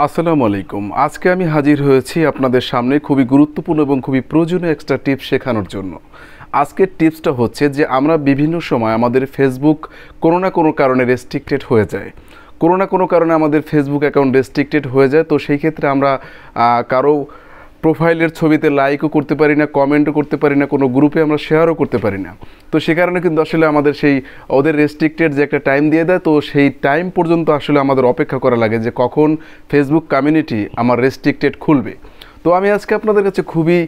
আসসালামু আলাইকুম। আজকে আমি হাজির হয়েছি আপনাদের সামনে খুবই গুরুত্বপূর্ণ এবং খুবই প্রয়োজনীয় একটা টিপস শেখানোর জন্য। আজকের টিপসটা হচ্ছে যে আমরা বিভিন্ন সময় আমাদের ফেসবুক কোনো না কোনো কারণে রেস্ট্রিক্টেড হয়ে যায়। কোনো না কোনো কারণে আমাদের ফেসবুক অ্যাকাউন্ট রেস্ট্রিক্টেড হয়ে যায়। তো সেই ক্ষেত্রে আমরা কারো প্রোফাইলের ছবিতে লাইকও করতে পারি না, কমেন্টও করতে পারি না, কোনো গ্রুপে আমরা শেয়ারও করতে পারি না। তো সে কারণে কিন্তু আসলে আমাদের সেই ওদের রেস্ট্রিক্টেড যে একটা টাইম দিয়ে দেয়, তো সেই টাইম পর্যন্ত আসলে আমাদের অপেক্ষা করা লাগে যে কখন ফেসবুক কমিউনিটি আমার রেস্ট্রিক্টেড খুলবে। তো আমি আজকে আপনাদের কাছে খুবই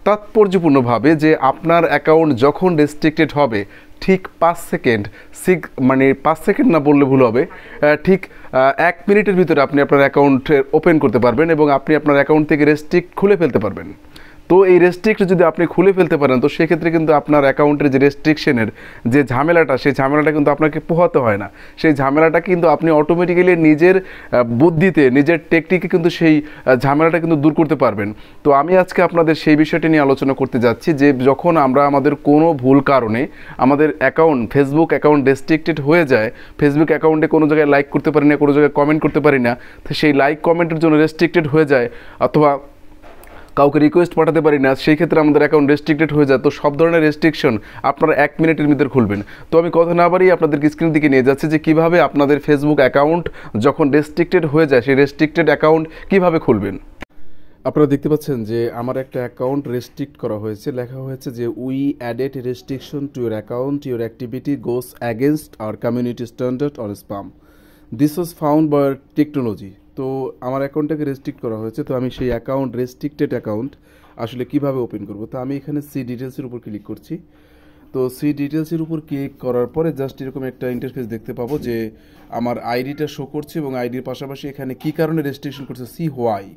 তাৎপর্যপূর্ণভাবে যে আপনার অ্যাকাউন্ট যখন রেস্ট্রিক্টেড হবে ঠিক 5 সেকেন্ড, 5 সেকেন্ড না বললে ভুল হবে, ঠিক 1 মিনিটের ভিতরে আপনি আপনার অ্যাকাউন্ট ওপেন করতে পারবেন এবং আপনি আপনার অ্যাকাউন্ট থেকে রেস্ট্রিক্ট খুলে ফেলতে পারবেন। তো এই রেস্ট্রিক্ট যদি আপনি খুলে ফেলতে পারেন তো সেক্ষেত্রে কিন্তু আপনার অ্যাকাউন্টের যে রেস্ট্রিকশনের যে ঝামেলাটা, সেই ঝামেলাটা কিন্তু আপনাকে পোহাতে হয় না। সেই ঝামেলাটা কিন্তু আপনি অটোমেটিক্যালি নিজের বুদ্ধিতে, নিজের টেকনিকে কিন্তু সেই ঝামেলাটা কিন্তু দূর করতে পারবেন। তো আমি আজকে আপনাদের সেই বিষয়টি নিয়ে আলোচনা করতে যাচ্ছি যে যখন আমরা আমাদের কোনো ভুল কারণে আমাদের ফেসবুক অ্যাকাউন্ট রেস্ট্রিক্টেড হয়ে যায়, ফেসবুক অ্যাকাউন্টে কোনো জায়গায় লাইক করতে পারি না, কোনো জায়গায় কমেন্ট করতে পারি না, তো সেই লাইক কমেন্টের জন্য রেস্ট্রিক্টেড হয়ে যায়, অথবা কাউকে রিকোয়েস্ট পাঠাতে পারি না, সেই ক্ষেত্রে আমাদের অ্যাকাউন্ট রেস্ট্রিক্টেড হয়ে যায়। তো সব ধরনের রেস্ট্রিকশন আপনারা 1 মিনিটের ভিতরে খুলবেন। তো আমি কথা না বাড়িয়ে আপনাদেরকে স্ক্রিনের দিকে নিয়ে যাচ্ছি যে কীভাবে আপনাদের ফেসবুক অ্যাকাউন্ট যখন রেস্ট্রিক্টেড হয়ে যায় সেই রেস্ট্রিক্টেড অ্যাকাউন্ট কীভাবে খুলবেন। আপনারা দেখতে পাচ্ছেন যে আমার একটা অ্যাকাউন্ট রেস্ট্রিক্ট করা হয়েছে, লেখা হয়েছে যে we added restriction to your account, your activity goes against our community standard or spam, this was found by technology. তো আমার অ্যাকাউন্টটাকে রেস্ট্রিক্ট করা হয়েছে। তো আমি সেই অ্যাকাউন্ট, রেস্ট্রিক্টেড অ্যাকাউন্ট আসলে কিভাবে ওপেন করব। তো আমি এখানে সি ডিটেলসের উপর ক্লিক করছি। তো সি ডিটেলসের উপর ক্লিক করার পরে জাস্ট এরকম একটা ইন্টারফেস দেখতে পাবো যে আমার আইডিটা শো করছে এবং আইডির পাশাপাশি এখানে কী কারণে রেস্ট্রিকশন করছে, সি হোয়াই।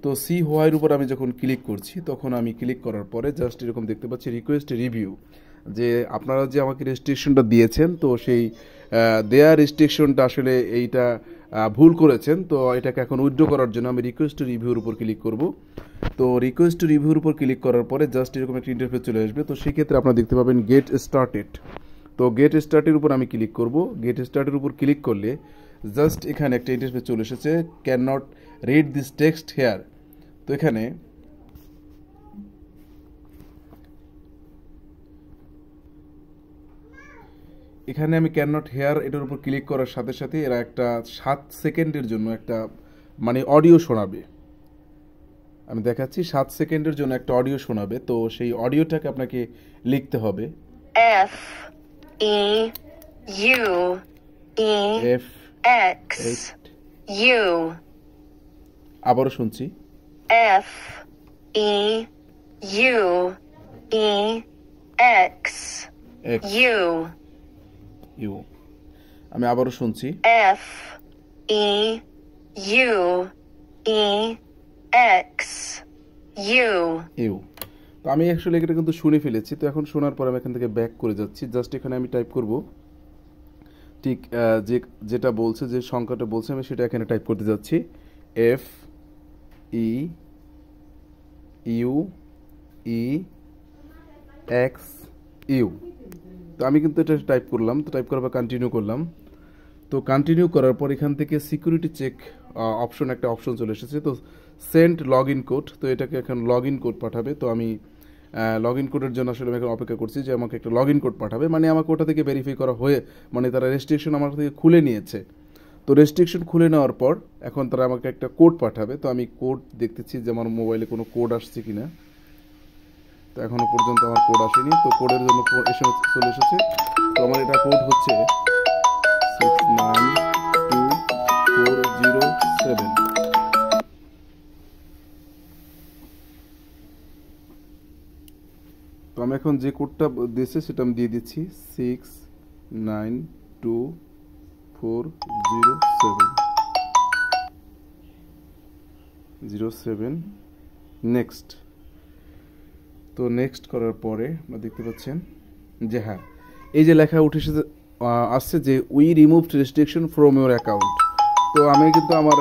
তো সি হোয়াইয়ের উপর আমি যখন ক্লিক করছি তখন আমি ক্লিক করার পরে জাস্ট এরকম দেখতে পাচ্ছি রিকোয়েস্ট রিভিউ, যে আপনারা যে আমাকে রেস্ট্রিকশনটা দিয়েছেন তো সেই দেয়া রেস্ট্রিকশনটা আসলে এইটা ভুল করেছেন, তো এটাকে এখন উইথড্র করার জন্য আমি রিকোয়েস্ট রিভিউর উপর ক্লিক করব। তো রিকোয়েস্ট রিভিউর উপর ক্লিক করার পরে জাস্ট এরকম একটা ইন্টারফেস চলে আসবে। তো সেক্ষেত্রে আপনারা দেখতে পাবেন গেট স্টার্টেড। তো গেট স্টার্টের উপর আমি ক্লিক করব। গেট স্টার্টের উপর ক্লিক করলে জাস্ট এখানে একটা ইন্টারফেস চলে এসেছে, can not read this text here. তো এখানে আমি ক্যান নট হেয়ার এটার উপর ক্লিক করার সাথে সাথে এরা একটা 7 সেকেন্ডের জন্য একটা অডিও শোনাবে। আমি দেখাচ্ছি 7 সেকেন্ডের জন্য একটা অডিও শোনাবে। তো সেই অডিওটাকে আপনাকে লিখতে হবে FEUEXU। আবারও শুনছি FEUEXU। আমি আবারও শুনছি FEUEXU। তো আমি অ্যাকচুয়ালি এটা কিন্তু শুনে ফেলেছি। তো এখন শোনার পর আমি এখান থেকে ব্যাক করে যাচ্ছি। জাস্ট এখানে আমি টাইপ করব ঠিক যেটা বলছে, যে সংখ্যাটা বলছে আমি সেটা এখানে টাইপ করতে যাচ্ছি, FEUEXU। তো আমি কিন্তু এটা টাইপ করলাম। তো টাইপ করার পর কন্টিনিউ করলাম। তো কন্টিনিউ করার পর এখান থেকে সিকিউরিটি চেক একটা অপশন চলে এসেছে। তো সেন্ড লগ ইন কোড, তো এটাকে এখন লগ ইন কোড পাঠাবে। তো আমি লগ ইন কোডের জন্য আসলে আমি এখন অপেক্ষা করছি যে আমাকে একটা লগ ইন কোড পাঠাবে, আমাকে ওটা থেকে ভেরিফাই করা হয়ে তারা রেস্ট্রিকশন আমার থেকে খুলে নিয়েছে। তো রেস্ট্রিকশন খুলে নেওয়ার পর এখন তারা আমাকে একটা কোড পাঠাবে। তো আমি কোড দেখতেছি যে আমার মোবাইলে কোনো কোড আসছে কিনা। তো এখনো পর্যন্ত আমার কোড আসেনি। তো কোডের জন্য চলে এসেছে। তো আমার এটা কোড হচ্ছে 6922407। তো আমি এখন যে কোডটা দিয়েছে সেটা আমি দিয়ে দিচ্ছি 6922407। নেক্সট। তো নেক্সট করার পরে আপনারা দেখতে পাচ্ছেন যে হ্যাঁ, এই যে লেখা উঠে আসছে যে we removed restriction from your account. তো আমি কিন্তু আমার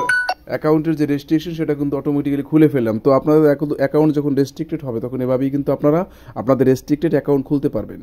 অ্যাকাউন্টের যে রেস্ট্রিকশন সেটা কিন্তু অটোমেটিক্যালি খুলে ফেললাম। তো আপনাদের অ্যাকাউন্ট যখন রেস্ট্রিক্টেড হবে তখন এভাবেই কিন্তু আপনারা আপনাদের রেস্ট্রিক্টেড অ্যাকাউন্ট খুলতে পারবেন।